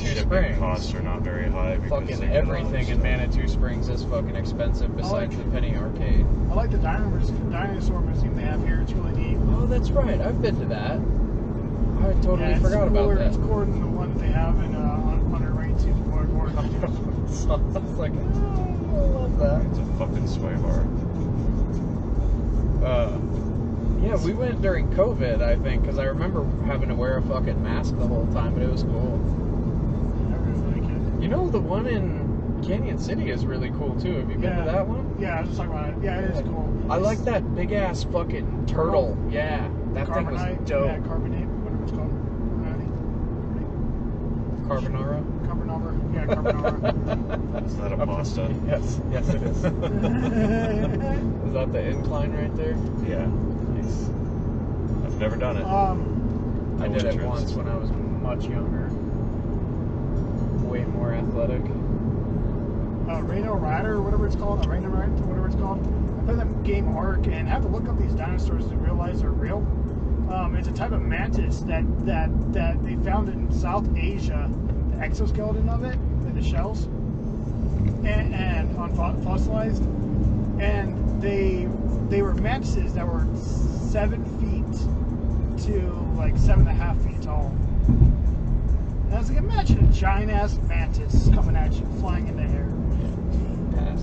shipping Springs. costs are not very high. Fucking everything in Manitou Springs is fucking expensive besides the Penny Arcade. I like the dinosaur museum they have here. It's really neat. Oh, that's right. I've been to that. I totally forgot about that. It's cooler than the one they have in on our right to more. So I was like, oh, I love that. It's a fucking sway bar. Yeah, we went during COVID, I think, because I remember having to wear a fucking mask the whole time, but it was cool. I really like it. You know, the one in Canyon City is really cool, too. Have you been to that one? Yeah, I was just talking about it. Yeah, it is cool. I like that big-ass fucking turtle. Yeah, that thing was dope. Yeah, carbonate, whatever it's called. Carbonara? Carbonara. Yeah, carbonara. Is that a pasta? Yes, it is. Is that the incline right there? Yeah. Nice. I've never done it. I did it once when I was much younger. Way more athletic. Rhino Rider, or whatever it's called. Rhino Rider, whatever it's called. I played that game Ark and I have to look up these dinosaurs to realize they're real. It's a type of mantis that they found in South Asia. The exoskeleton of it, and the shells, and on fossilized, and they were mantises that were 7 feet to like 7.5 feet tall. And I was like, imagine a giant ass mantis coming at you, flying in the air. Pass.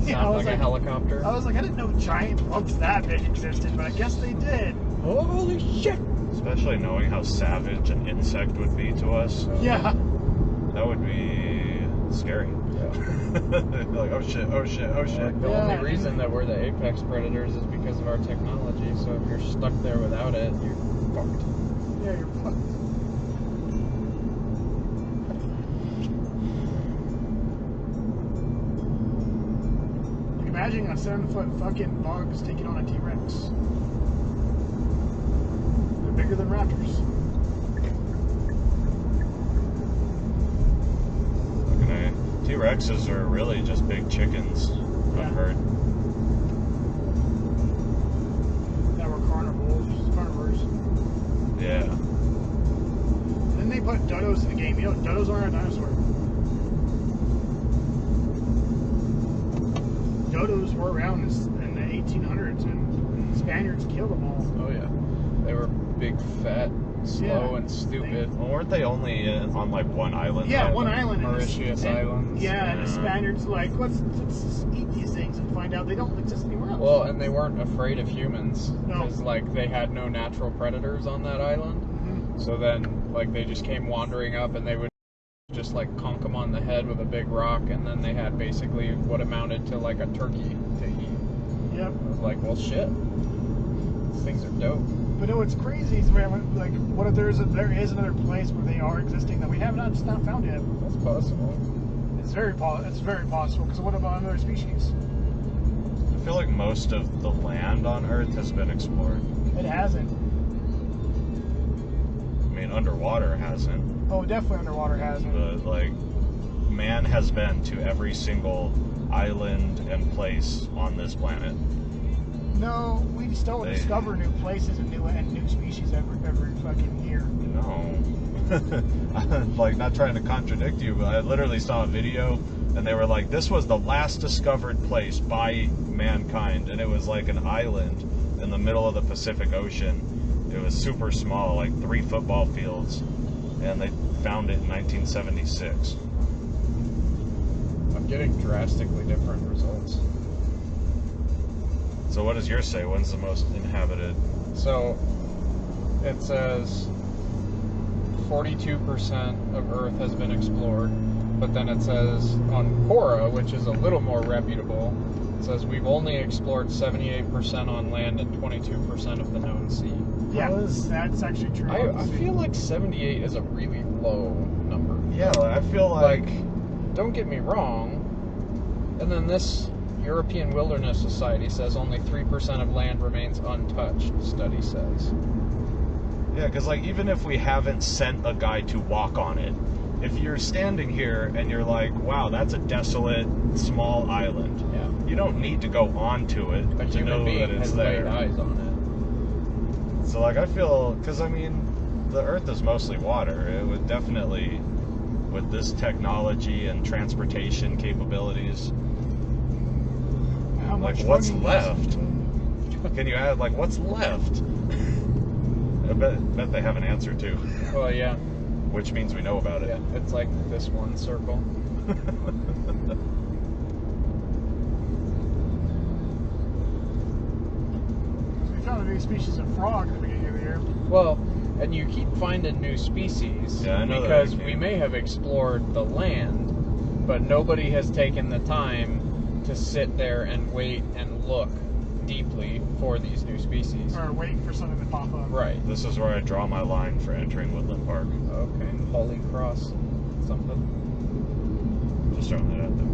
Yeah, Sounds like a helicopter. I was like, I didn't know giant bugs that big existed, but I guess they did. Holy shit! Especially knowing how savage an insect would be to us. Yeah. That would be scary. Yeah. Like, oh shit. The only reason that we're the apex predators is because of our technology, so if you're stuck there without it, you're fucked. Yeah, you're fucked. Imagine a 7-foot fucking bug's taking on a T-Rex. They're bigger than raptors. T-Rexes are really just big chickens, I've heard. That were carnivores. Yeah. Then they put dodos in the game. You know, dodos aren't a dinosaur. Dodos were around in the 1800s, and the Spaniards killed them all. Oh yeah, they were big, fat, slow, and stupid. Well, weren't they only on like one island? Yeah, one island. Mauritius Islands. Yeah, and the Spaniards like, let's eat these things and find out they don't exist anywhere else. Well, and they weren't afraid of humans because like they had no natural predators on that island. Mm-hmm. So then like they just came wandering up and they would just like conk them on the head with a big rock, and then they had basically what amounted to like a turkey to eat. Yep. I was like, well, shit, these things are dope. But no, what's crazy is like, what if there is another place where they are existing that we have not found yet? That's possible. It's very possible. Because what about another species? I feel like most of the land on Earth has been explored. It hasn't. I mean, underwater hasn't. Oh, definitely underwater hasn't. But like, man has been to every single island and place on this planet. No, we still discover new places and new species every fucking year. No. I'm like not trying to contradict you, but I literally saw a video and they were like, this was the last discovered place by mankind, and it was like an island in the middle of the Pacific Ocean. It was super small, like 3 football fields, and they found it in 1976. I'm getting drastically different results. So what does yours say? When's the most inhabited? So it says 42% of Earth has been explored, but then it says on Quora, which is a little more reputable, it says we've only explored 78% on land and 22% of the known sea. Yeah, that's actually true. I feel like 78 is a really low number. Yeah, I feel like don't get me wrong. And then this European Wilderness Society says only 3% of land remains untouched, study says. Yeah, because like even if we haven't sent a guy to walk on it, if you're standing here and you're like, wow, that's a desolate, small island, you don't need to go onto it to know that it's there. Eyes on it. So like I feel, because I mean, the Earth is mostly water. It would definitely with this technology and transportation capabilities, How like much what's funding left? Can you add like what's left? I bet they have an answer too, Well, yeah. which means we know about it. Yeah, it's like this one circle. We found a new species of frog at the beginning of the year. Well, and you keep finding new species Yeah, I know that, because okay. we may have explored the land, but nobody has taken the time to sit there and wait and look deeply for these new species. Or waiting for something to pop up. Right. This is where I draw my line for entering Woodland Park. Okay. Holy Cross. Something. Just throwing that out there.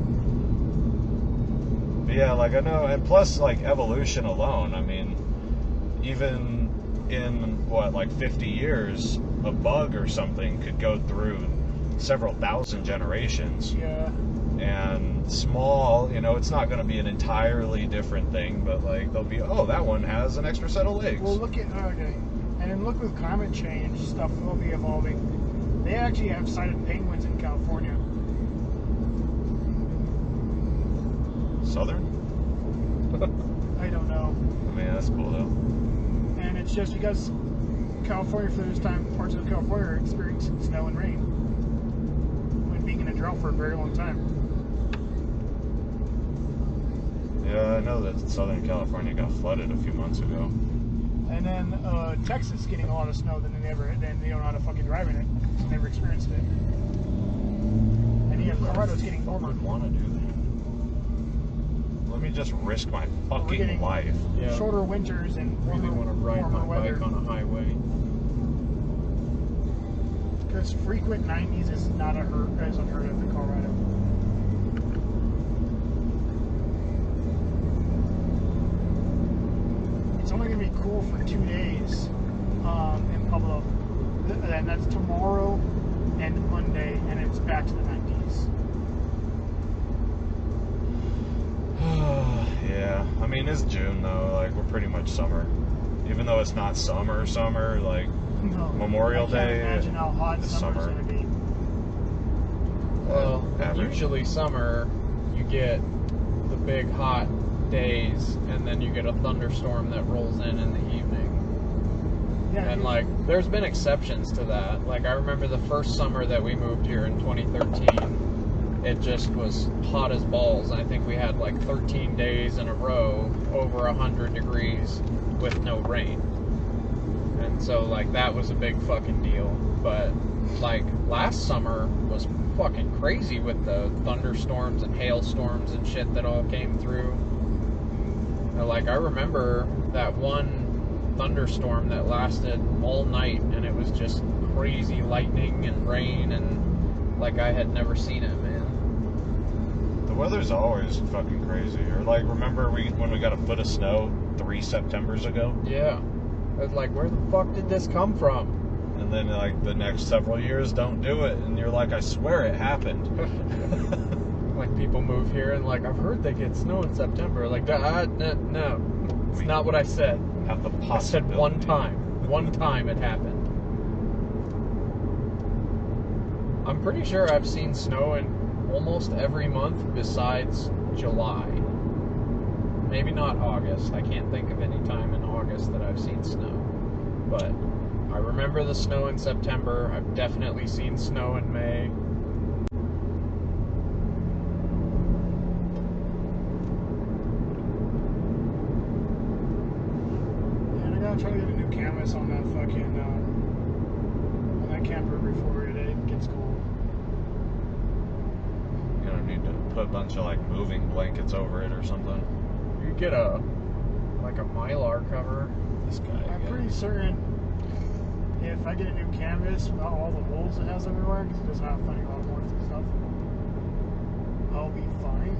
But yeah, like I know, and plus like evolution alone, I mean, even in what, like 50 years, a bug or something could go through several thousand generations. Yeah. And small, you know, it's not going to be an entirely different thing, but like they'll be, oh, that one has an extra set of legs. Well, look at, okay. And then look with climate change, stuff will be evolving. They actually have sighted penguins in California. Southern? I don't know. I mean, that's cool though. And it's just because California, for this time, parts of California are experiencing snow and rain when being in a drought for a very long time. Yeah, I know that Southern California got flooded a few months ago. And then Texas getting a lot of snow, then they don't know how to fucking drive in it. So they never experienced it. And yeah, Colorado's getting I warmer. would want to do that. Let me just risk my fucking getting- life. Yeah. Shorter winters and warmer, Really want to ride warmer my weather. bike on a highway. Because frequent 90s is not unheard of in Colorado. It's only going to be cool for 2 days in Pueblo. And that's tomorrow and Monday, and it's back to the 90s. Yeah, I mean, it's June though, like we're pretty much summer. Even though it's not summer, like No, Memorial I can't Day imagine how hot is summer's summer. going to be. Well, average. usually summer, you get the big hot days, and then you get a thunderstorm that rolls in the evening. Yeah, And like, there's been exceptions to that. Like, I remember the first summer that we moved here in 2013. It just was hot as balls. I think we had like 13 days in a row over 100 degrees with no rain. And so like that was a big fucking deal. But like last summer was fucking crazy with the thunderstorms and hailstorms and shit that all came through. And like I remember that one thunderstorm that lasted all night, and it was just crazy lightning and rain, and like I had never seen it, man. The weather's always fucking crazy. Or like, remember when we got a foot of snow 3 Septembers ago? Yeah. It's like, where the fuck did this come from? And then like the next several years don't do it, and you're like, I swear it happened. Like people move here and like, I've heard they get snow in September. Like, no, it's not what I said. Have the I said possibility. one time it happened. I'm pretty sure I've seen snow in almost every month besides July. Maybe not August. I can't think of any time in August that I've seen snow. But I remember the snow in September. I've definitely seen snow in May. And I gotta try to get a new canvas on that fucking on that camper before it gets cold. You're gonna need to put a bunch of like moving blankets over it or something. You get a Mylar cover. This guy. I'm again. pretty certain if I get a new canvas without all the holes it has everywhere, because it doesn't have funny a lot more stuff, I'll be fine.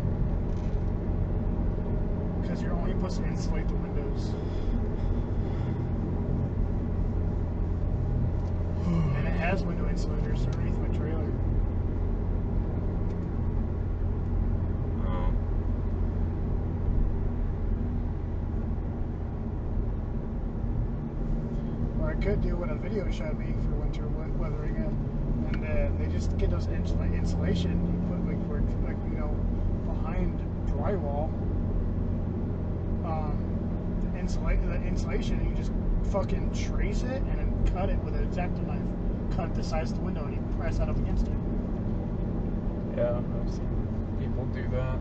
Because you're only supposed to insulate the windows. And it has window insulators underneath my trailer. Oh. Or I could do what a video shot me for winter weathering it. and they just get those insulation you put behind drywall. The insulation, you just fucking trace it and then cut it with an X-Acto knife. Cut the size of the window and you press that up against it. Yeah, I've seen people do that.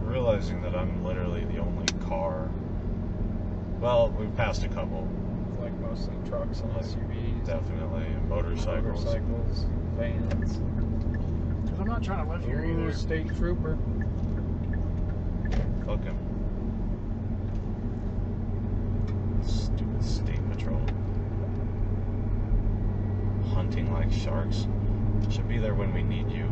Realizing that I'm literally the only car. Well, we've passed a couple. It's like mostly trucks and SUVs. Definitely. Motorcycles. Vans. Because I'm not trying to live here Ooh, either. state trooper. Fuck him. Stupid state patrol. Hunting like sharks. Should be there when we need you.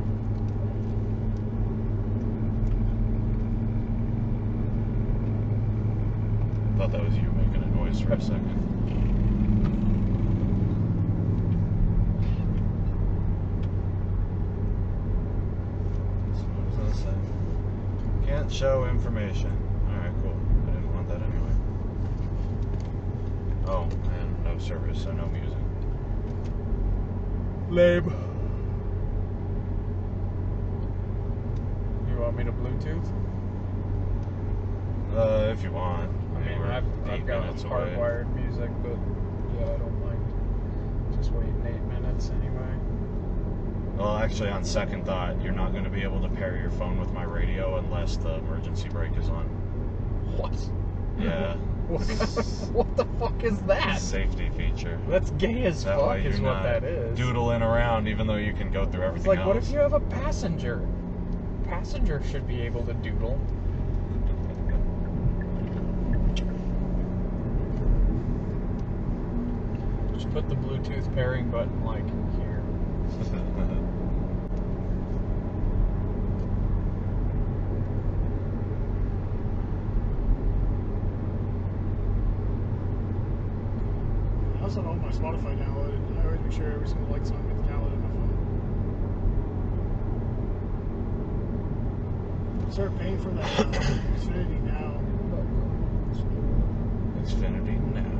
Thought that was you making a noise for a second. So what does that say? Can't show information. Alright, cool. I didn't want that anyway. Oh, and no service, so no music. Lame. You want me to Bluetooth? If you want. I mean, we're I've 8 got minutes away. hardwired music, but yeah, I don't mind just waiting 8 minutes anyway. Well, actually, on second thought, you're not going to be able to pair your phone with my radio unless the emergency brake is on. What? Yeah. What the fuck is that? Safety feature. That's gay as That fuck way is you're what not that is. doodling around even though you can go through It's everything like, else. what if you have a passenger? Passenger should be able to doodle. Just put the Bluetooth pairing button like here. I also have all my Spotify downloaded. I always make sure every single song gets downloaded on my phone. Start paying for that Xfinity now. Xfinity now.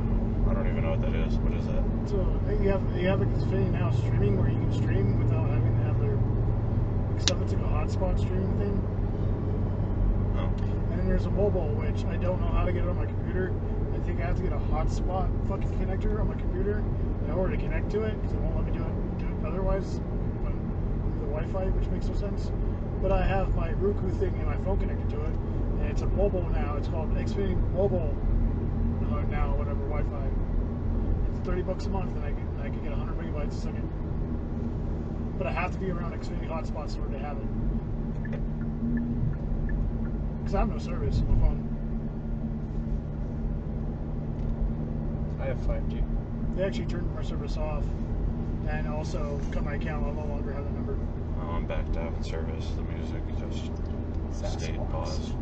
I don't even know what that is. What is that? So you have Xfinity now streaming where you can stream without having to have their stuff. It's like a hotspot streaming thing. Oh. And then there's a mobile, which I don't know how to get it on my computer. I think I have to get a hotspot fucking connector on my computer in order to connect to it, because it won't let me do it otherwise. But the Wi-Fi, which makes no sense. But I have my Roku thing and my phone connected to it, and it's a mobile now. It's called Xfinity Mobile now, whatever Wi-Fi. It's $30 a month, and I can get 100 megabytes a second. But I have to be around Xfinity hotspots in order to have it, because I have no service on my phone. I have 5G. They actually turned my service off, and also cut my account. I'll no longer have that number. Oh, I'm back to having service. The music just stayed paused.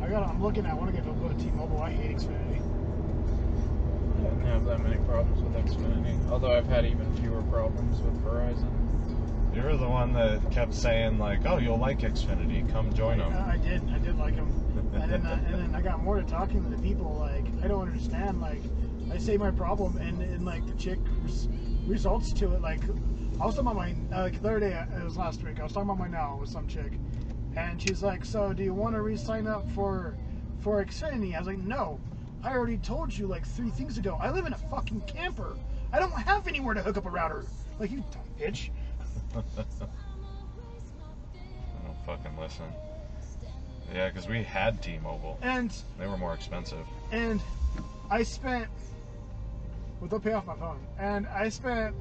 I'm looking at. I want to go to T-Mobile. I hate Xfinity. I didn't have that many problems with Xfinity, although I've had even fewer problems with Verizon. You were the one that kept saying, like, oh, you'll like Xfinity. Come join them. I did like them. And then I got more to talking to the people. Like, I don't understand. Like, I say my problem, and like the chick results to it. Like, I was talking about my the other day. It was last week. I was talking about my now with some chick, and she's like, "So, do you want to re-sign up for Xfinity?" I was like, "No, I already told you like 3 things ago. I live in a fucking camper. I don't have anywhere to hook up a router." Like, you dumb bitch. I don't fucking listen. Yeah, because we had T-Mobile. And They were more expensive. And I spent, well, they'll pay off my phone. And I spent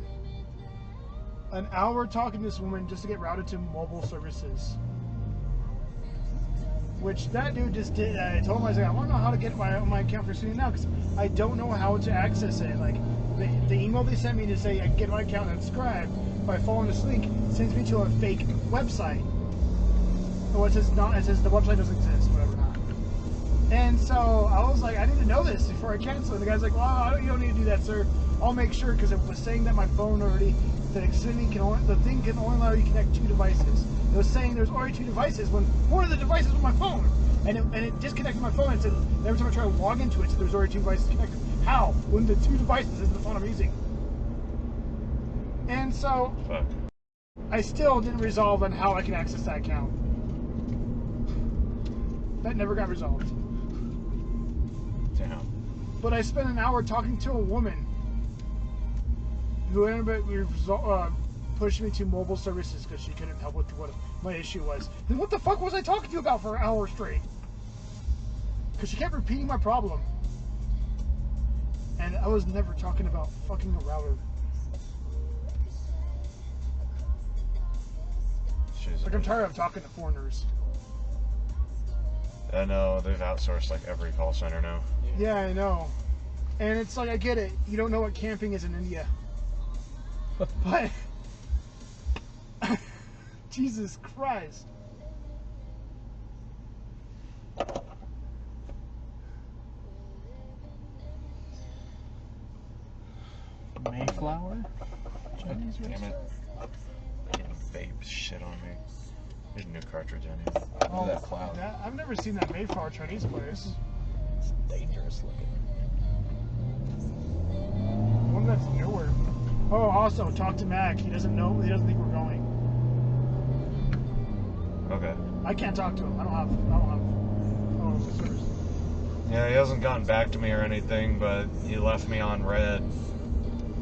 an hour talking to this woman just to get routed to mobile services. Which that dude just did. I told him, I was like, I want to know how to get my account for Xfinity now, because I don't know how to access it. Like, the email they sent me to say I can get my account and subscribe by following this link sends me to a fake website. Well, it says the website doesn't exist, whatever not. And so I was like, I need to know this before I cancel. And the guy's like, well, you don't need to do that, sir. I'll make sure, because it was saying that my phone already, that Xfinity the thing can only allow you to connect 2 devices. It was saying there's already 2 devices when one of the devices was my phone. And it disconnected my phone and said, every time I try to log into it, it said there's already 2 devices connected. How? When the 2 devices is the phone I'm using. And so Fuck. I still didn't resolve on how I can access that account. That never got resolved. Damn. But I spent an hour talking to a woman who ended up pushing me to mobile services because she couldn't help with what my issue was. Then what the fuck was I talking to you about for an hour straight? Because she kept repeating my problem. And I was never talking about fucking a router. Like, I'm tired of talking to foreigners. I know, they've outsourced like every call center now. Yeah, I know. And it's like, I get it. You don't know what camping is in India. But... Jesus Christ. Mayflower? Chinese Damn restaurant? it. Getting vape shit on me. There's a new cartridge in here. Oh, Look at that cloud. I've never seen that Mayflower Chinese place. It's dangerous looking. One that's newer. Oh, also, talk to Mac. He doesn't know. He doesn't think we're going. Okay. I can't talk to him. I don't have service. Yeah, he hasn't gotten back to me or anything, but he left me on red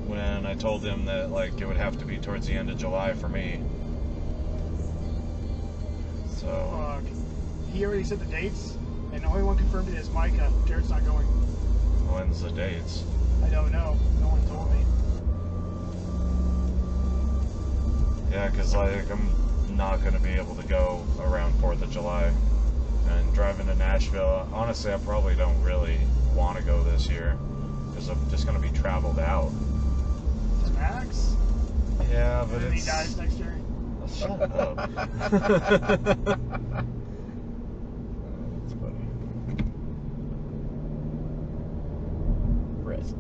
when I told him that, like, it would have to be towards the end of July for me. So... Fuck. He already said the dates, and the only one confirmed it is Micah. Jared's not going. When's the dates? I don't know. No one told me. Yeah, because, like, I'm not going to be able to go around 4th of July. And driving to Nashville, honestly, I probably don't really want to go this year. Because I'm just going to be traveled out. To Max? Yeah, but And then it's... he dies next year. Shut up. That's funny. Rest.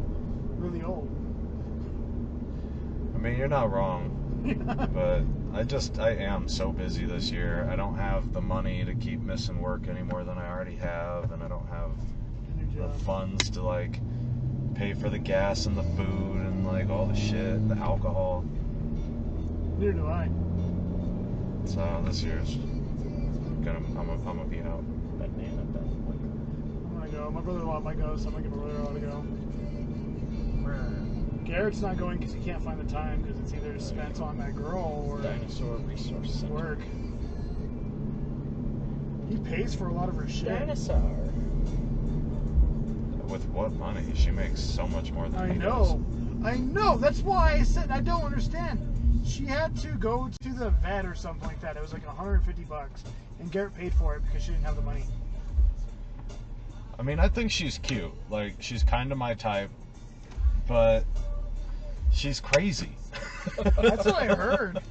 Really old. I mean, you're not wrong. But I am so busy this year. I don't have the money to keep missing work any more than I already have, and I don't have the funds to, like, pay for the gas and the food and, like, all the shit, the alcohol. Neither do I. So this year's I'm gonna be out. Banana belt. I'm gonna go. My brother-in-law might go, so I'm gonna get my brother-in-law to go. Garrett's not going because he can't find the time because it's either spent on that girl or Dinosaur Resource Center. work. He pays for a lot of her shit. Dinosaur. With what money? She makes so much more than I he know. I know. That's why I said I don't understand. She had to go to the vet or something like that. It was like $150, and Garrett paid for it because she didn't have the money. I mean, I think she's cute. Like, she's kind of my type, but she's crazy. That's what I heard.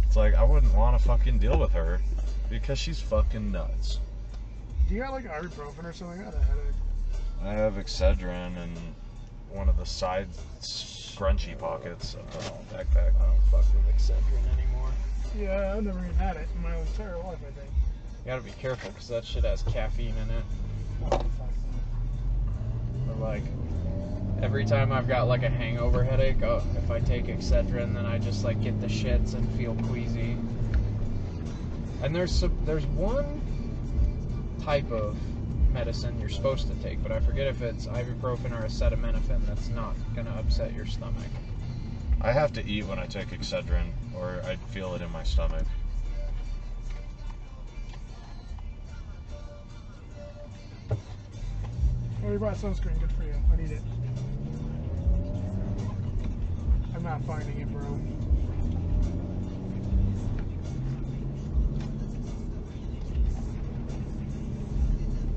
It's like, I wouldn't want to fucking deal with her because she's fucking nuts. Do you got like ibuprofen or something? I got a headache. I have Excedrin and one of the side scrunchy pockets of the backpack. I don't fuck with Excedrin anymore. Yeah, I've never even had it in my entire life, I think. You gotta be careful because that shit has caffeine in it. Oh, fuck. Or like, every time I've got like a hangover headache, if I take Excedrin, then I just like get the shits and feel queasy. And there's one type of medicine you're supposed to take, but I forget if it's ibuprofen or acetaminophen that's not gonna upset your stomach. I have to eat when I take Excedrin, or I'd feel it in my stomach. Oh, you brought sunscreen. Good for you. I need it. I'm not finding it, bro.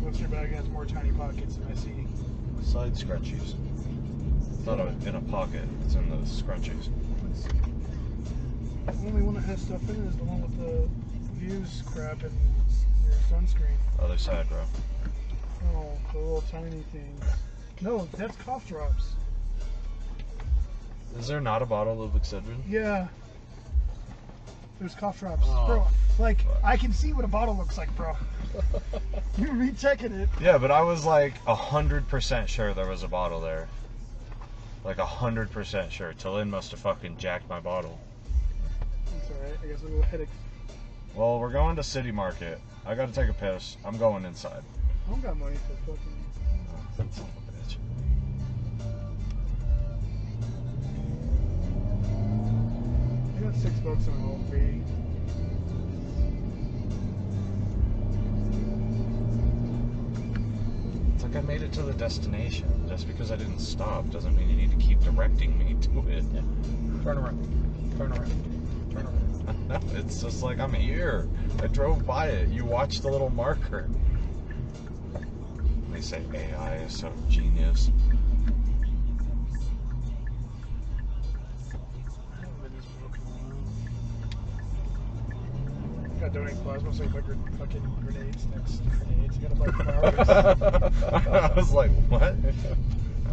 What's your bag has more tiny pockets than I see? Side scrunchies. It's not in a pocket, it's in the scrunchies. The only one that has stuff in it is the one with the views crap and your sunscreen. Other side, bro. Oh, the little tiny things. No, that's cough drops. Is there not a bottle of Excedrin? Yeah. There's cough drops. Oh, bro, like, fuck. I can see what a bottle looks like, bro. You're rechecking it. Yeah, but I was like 100% sure there was a bottle there. Like 100% sure. Tillin must have fucking jacked my bottle. It's alright. I guess we'll go ahead. Well, we're going to City Market. I gotta take a piss. I'm going inside. I don't got money for fucking. Oh, son of a bitch. I got $6 on all three. It's like I made it to the destination. Just because I didn't stop doesn't mean you need to keep directing me to it. Turn around. Turn around. Turn around. No, it's just like I'm here. I drove by it. You watched the little marker. They say AI is so genius. I haven't been this broken in a while. I gotta donate plasma so I can buy fucking grenades next. Grenades. You gotta buy flowers. I was like, what?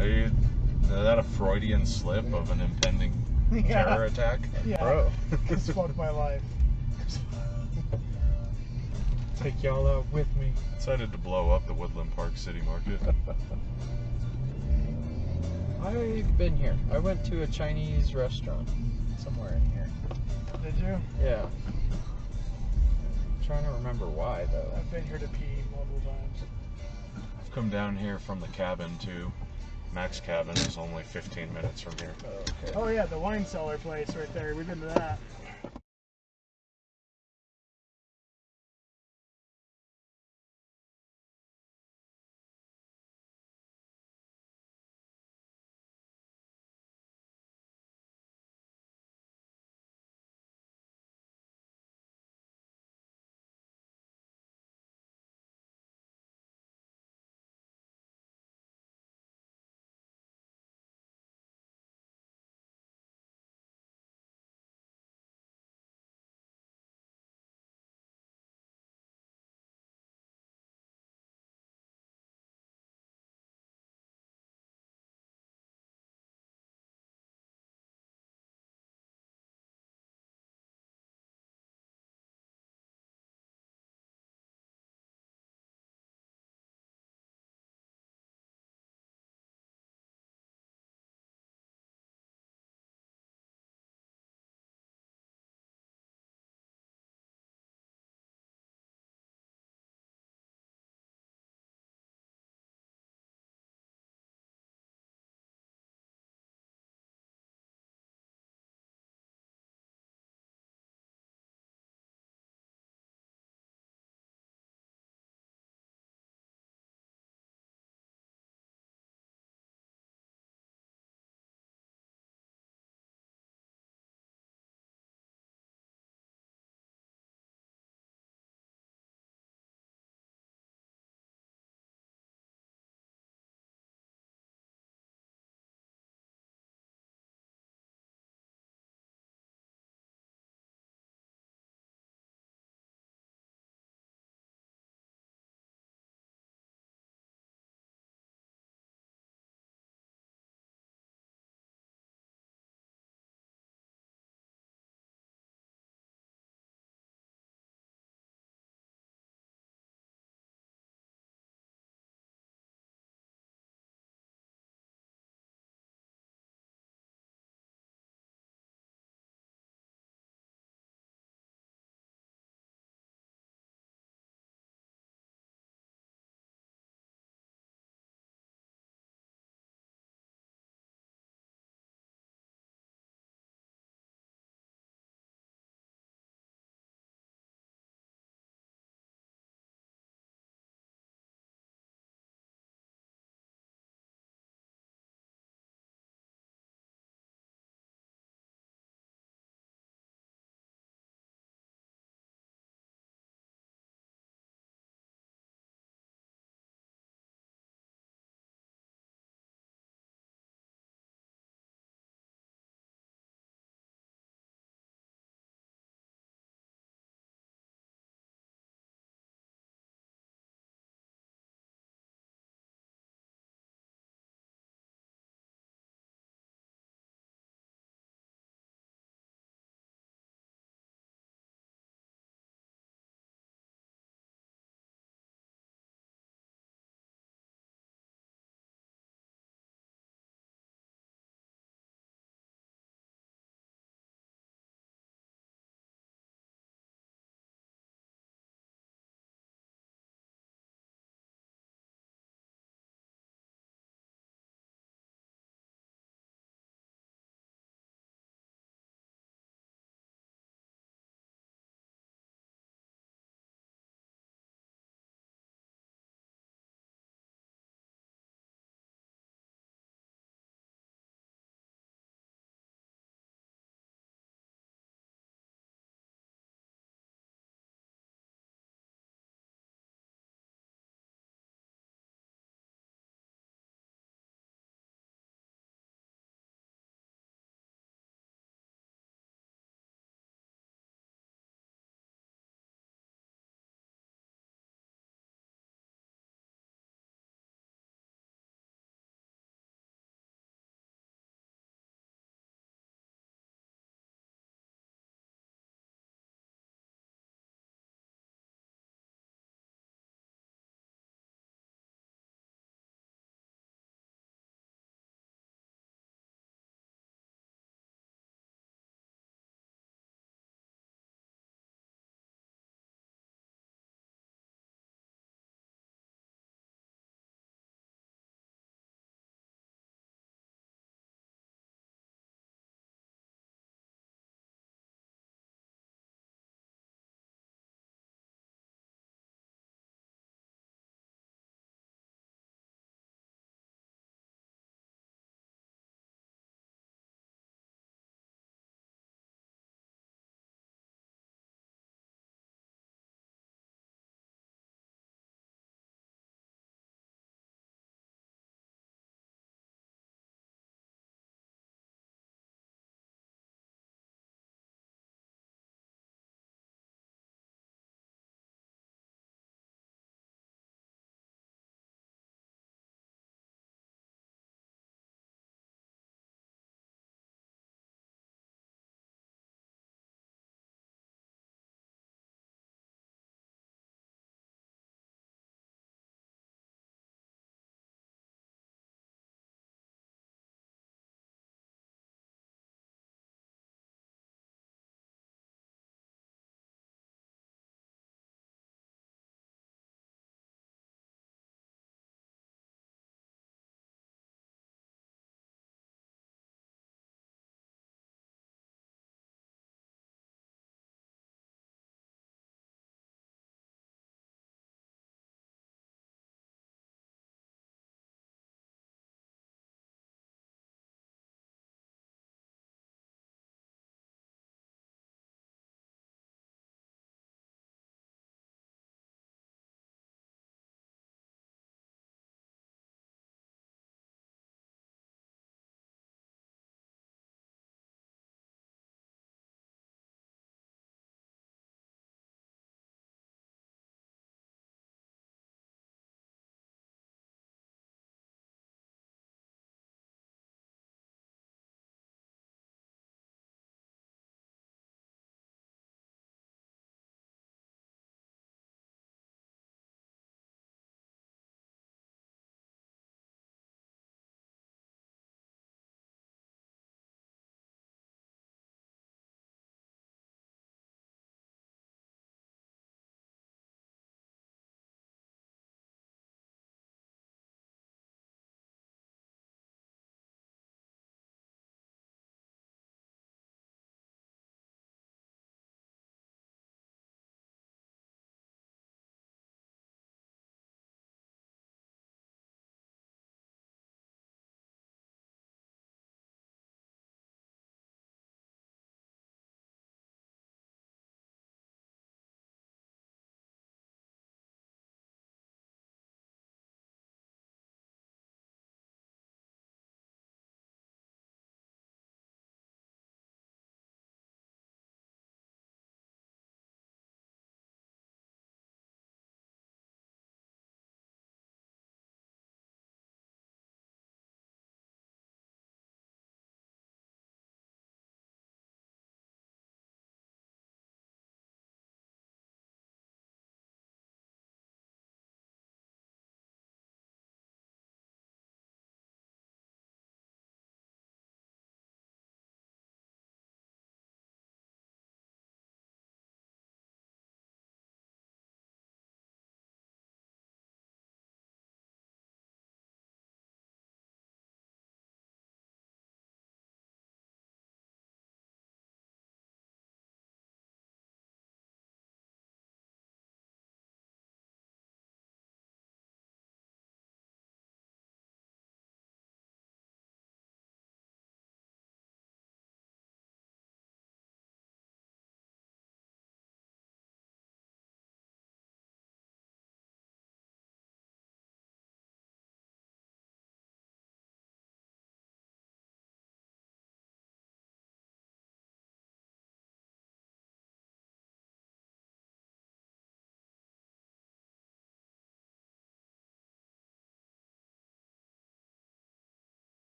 Is that a Freudian slip of an impending terror attack? Yeah. Bro. This fucked my life. Take y'all out with me. Decided to blow up the Woodland Park City Market. I've been here. I went to a Chinese restaurant somewhere in here. Did you? Yeah. I'm trying to remember why though. I've been here to pee multiple times. I've come down here from the cabin too. Mac's cabin is only 15 minutes from here. Okay. Oh yeah, the wine cellar place right there. We've been to that.